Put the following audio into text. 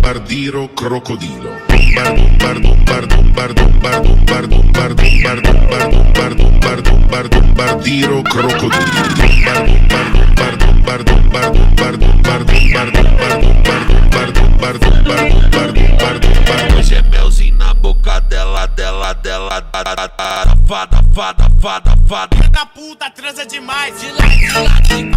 bombardiro crocodilo. Bombardiro crocodilo. Hoje é melzinho na boca dela, fada. Da puta transa demais, de lá,